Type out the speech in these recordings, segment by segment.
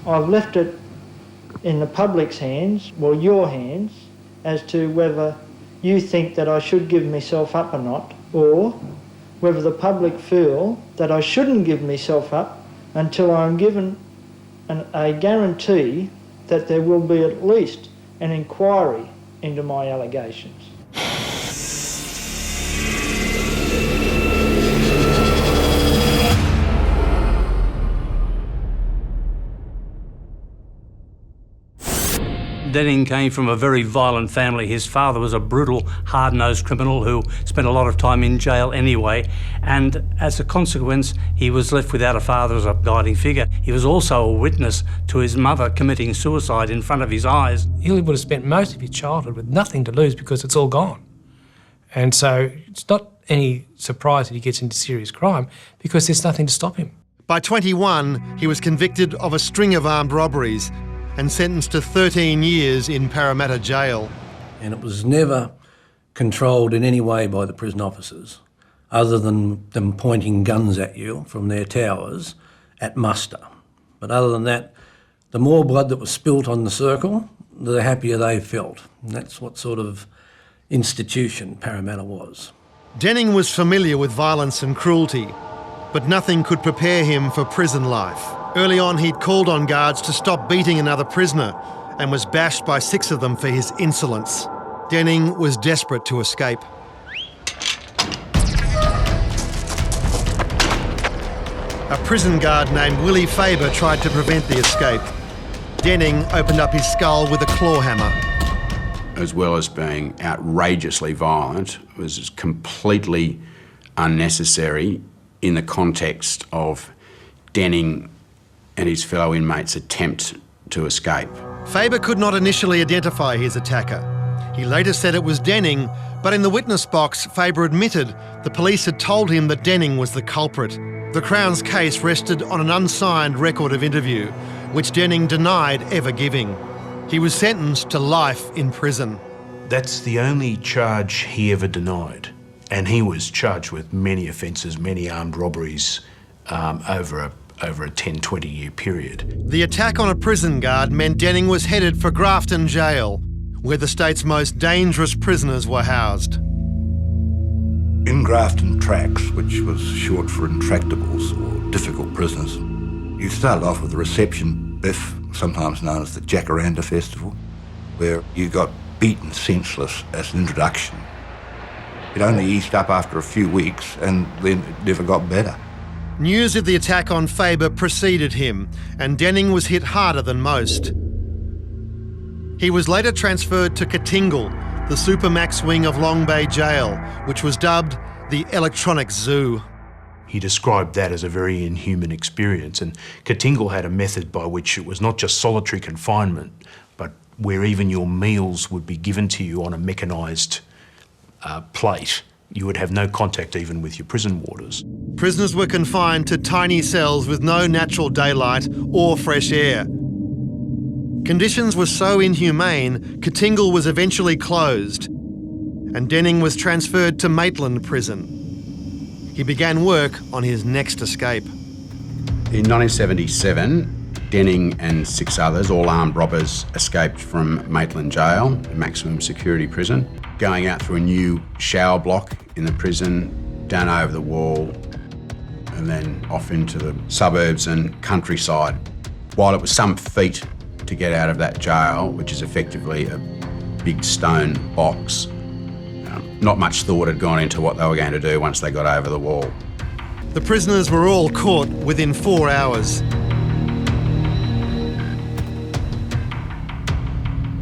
I've left it in the public's hands, well, your hands, as to whether you think that I should give myself up or not, or whether the public feel that I shouldn't give myself up until I'm given a guarantee that there will be at least an inquiry into my allegations. Denning came from a very violent family. His father was a brutal, hard-nosed criminal who spent a lot of time in jail anyway, and as a consequence, he was left without a father as a guiding figure. He was also a witness to his mother committing suicide in front of his eyes. He would have spent most of his childhood with nothing to lose because it's all gone. And so it's not any surprise that he gets into serious crime because there's nothing to stop him. By 21, he was convicted of a string of armed robberies and sentenced to 13 years in Parramatta Jail. And it was never controlled in any way by the prison officers, other than them pointing guns at you from their towers at muster. But other than that, the more blood that was spilt on the circle, the happier they felt. And that's what sort of institution Parramatta was. Denning was familiar with violence and cruelty, but nothing could prepare him for prison life. Early on, he'd called on guards to stop beating another prisoner and was bashed by 6 of them for his insolence. Denning was desperate to escape. A prison guard named Willie Faber tried to prevent the escape. Denning opened up his skull with a claw hammer. As well as being outrageously violent, it was completely unnecessary in the context of Denning and his fellow inmates' attempt to escape. Faber could not initially identify his attacker. He later said it was Denning, but in the witness box, Faber admitted the police had told him that Denning was the culprit. The Crown's case rested on an unsigned record of interview, which Denning denied ever giving. He was sentenced to life in prison. That's the only charge he ever denied. And he was charged with many offences, many armed robberies over a 10, 20-year period. The attack on a prison guard meant Denning was headed for Grafton Jail, where the state's most dangerous prisoners were housed. In Grafton Tracks, which was short for intractables or difficult prisoners, you started off with a reception biff, sometimes known as the Jacaranda Festival, where you got beaten senseless as an introduction. It only eased up after a few weeks and then it never got better. News of the attack on Faber preceded him, and Denning was hit harder than most. He was later transferred to Katingle, the supermax wing of Long Bay Jail, which was dubbed the Electronic Zoo. He described that as a very inhuman experience, and Katingle had a method by which it was not just solitary confinement, but where even your meals would be given to you on a mechanised plate. You would have no contact even with your prison warders. Prisoners were confined to tiny cells with no natural daylight or fresh air. Conditions were so inhumane, Katingle was eventually closed, and Denning was transferred to Maitland prison. He began work on his next escape. In 1977, Denning and 6 others, all armed robbers, escaped from Maitland Jail, a maximum security prison, going out through a new shower block in the prison, down over the wall, and then off into the suburbs and countryside. While it was some feat to get out of that jail, which is effectively a big stone box, not much thought had gone into what they were going to do once they got over the wall. The prisoners were all caught within 4 hours.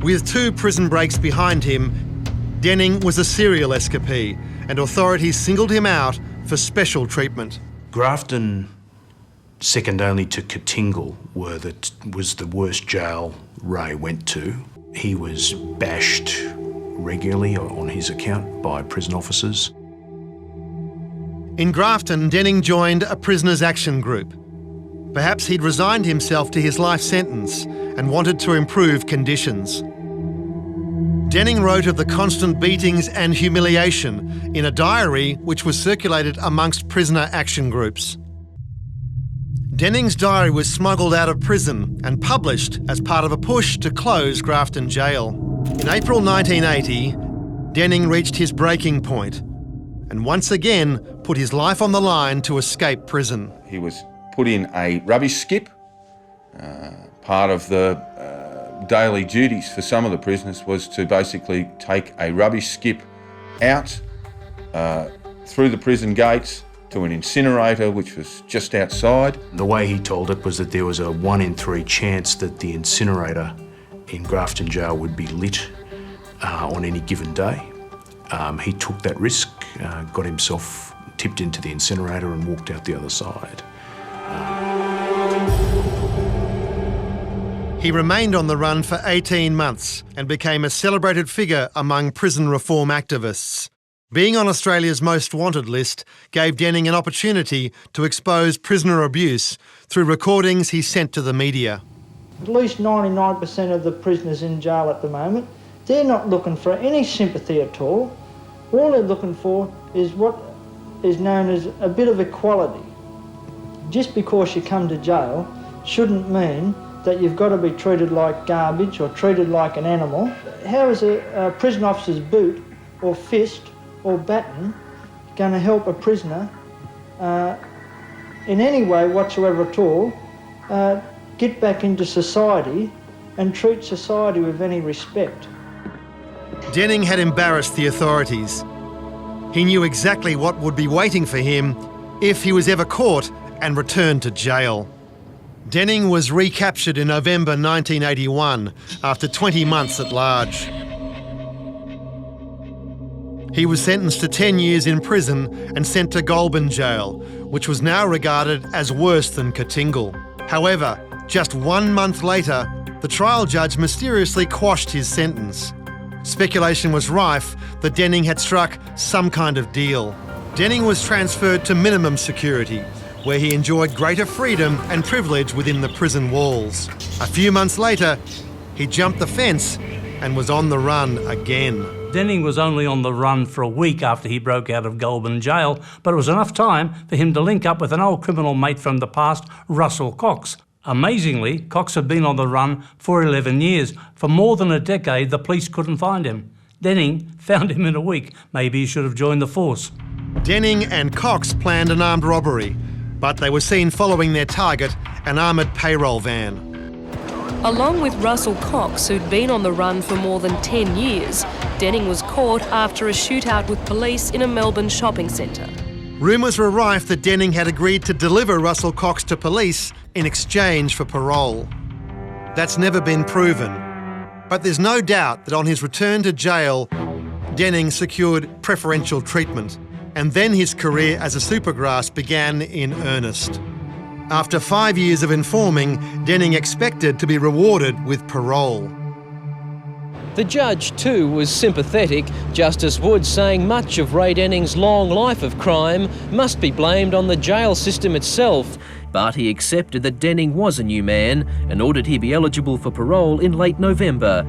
With 2 prison breaks behind him, Denning was a serial escapee, and authorities singled him out for special treatment. Grafton, second only to Katingle, was the worst jail Ray went to. He was bashed regularly on his account by prison officers. In Grafton, Denning joined a prisoners' action group. Perhaps he'd resigned himself to his life sentence and wanted to improve conditions. Denning wrote of the constant beatings and humiliation in a diary which was circulated amongst prisoner action groups. Denning's diary was smuggled out of prison and published as part of a push to close Grafton Jail. In April 1980, Denning reached his breaking point and once again put his life on the line to escape prison. He was put in a rubbish skip. Part of the daily duties for some of the prisoners was to basically take a rubbish skip out through the prison gates to an incinerator which was just outside. The way he told it was that there was a 1 in 3 chance that the incinerator in Grafton Jail would be lit on any given day. He took that risk, got himself tipped into the incinerator and walked out the other side. He remained on the run for 18 months and became a celebrated figure among prison reform activists. Being on Australia's most wanted list gave Denning an opportunity to expose prisoner abuse through recordings he sent to the media. At least 99% of the prisoners in jail at the moment, they're not looking for any sympathy at all. All they're looking for is what is known as a bit of equality. Just because you come to jail shouldn't mean that you've got to be treated like garbage or treated like an animal. How is a prison officer's boot or fist or baton going to help a prisoner in any way whatsoever at all get back into society and treat society with any respect? Denning had embarrassed the authorities. He knew exactly what would be waiting for him if he was ever caught and returned to jail. Denning was recaptured in November 1981 after 20 months at large. He was sentenced to 10 years in prison and sent to Goulburn Jail, which was now regarded as worse than Katingle. However, just 1 month later, the trial judge mysteriously quashed his sentence. Speculation was rife that Denning had struck some kind of deal. Denning was transferred to minimum security, where he enjoyed greater freedom and privilege within the prison walls. A few months later, he jumped the fence and was on the run again. Denning was only on the run for a week after he broke out of Goulburn Jail, but it was enough time for him to link up with an old criminal mate from the past, Russell Cox. Amazingly, Cox had been on the run for 11 years. For more than a decade, the police couldn't find him. Denning found him in a week. Maybe he should have joined the force. Denning and Cox planned an armed robbery, but they were seen following their target, an armoured payroll van. Along with Russell Cox, who'd been on the run for more than 10 years, Denning was caught after a shootout with police in a Melbourne shopping centre. Rumours were rife that Denning had agreed to deliver Russell Cox to police in exchange for parole. That's never been proven, but there's no doubt that on his return to jail, Denning secured preferential treatment, and then his career as a supergrass began in earnest. After 5 years of informing, Denning expected to be rewarded with parole. The judge too was sympathetic, Justice Wood saying much of Ray Denning's long life of crime must be blamed on the jail system itself. But he accepted that Denning was a new man and ordered he be eligible for parole in late November.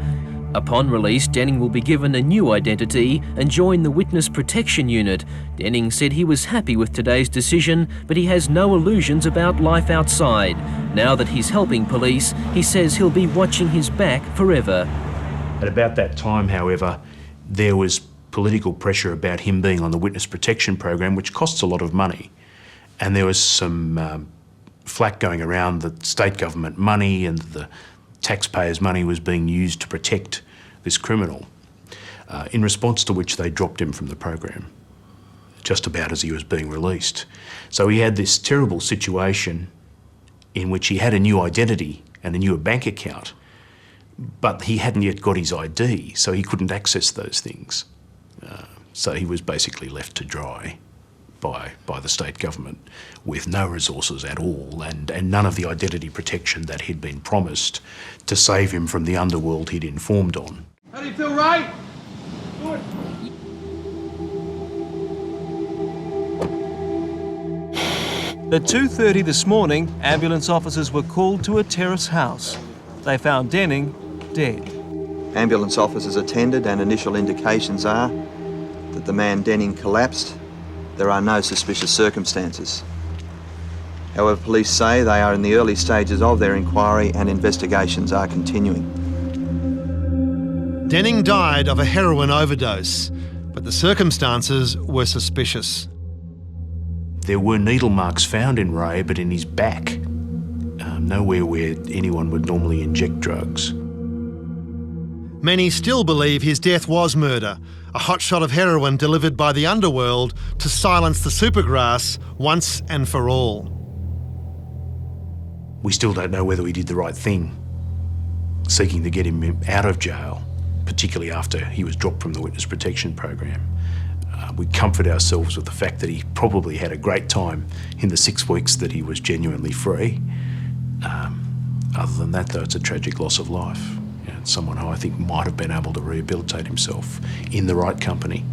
Upon release, Denning will be given a new identity and join the Witness Protection Unit. Denning said he was happy with today's decision, but he has no illusions about life outside. Now that he's helping police, he says he'll be watching his back forever. At about that time, however, there was political pressure about him being on the Witness Protection Program, which costs a lot of money. And there was some flack going around that state government money and the taxpayers' money was being used to protect this criminal, in response to which they dropped him from the program, just about as he was being released. So he had this terrible situation in which he had a new identity and a new bank account, but he hadn't yet got his ID, so he couldn't access those things. So he was basically left to dry by the state government with no resources at all and none of the identity protection that he'd been promised to save him from the underworld he'd informed on. How do you feel, Ray? Good. At 2:30 this morning, ambulance officers were called to a terrace house. They found Denning dead. Ambulance officers attended and initial indications are that the man Denning collapsed. There are no suspicious circumstances. However, police say they are in the early stages of their inquiry and investigations are continuing. Denning died of a heroin overdose, but the circumstances were suspicious. There were needle marks found in Ray, but in his back. Nowhere where anyone would normally inject drugs. Many still believe his death was murder, a hot shot of heroin delivered by the underworld to silence the supergrass once and for all. We still don't know whether we did the right thing, seeking to get him out of jail, particularly after he was dropped from the witness protection program. We comfort ourselves with the fact that he probably had a great time in the 6 weeks that he was genuinely free. Other than that, though, it's a tragic loss of life. It's someone who I think might have been able to rehabilitate himself in the right company.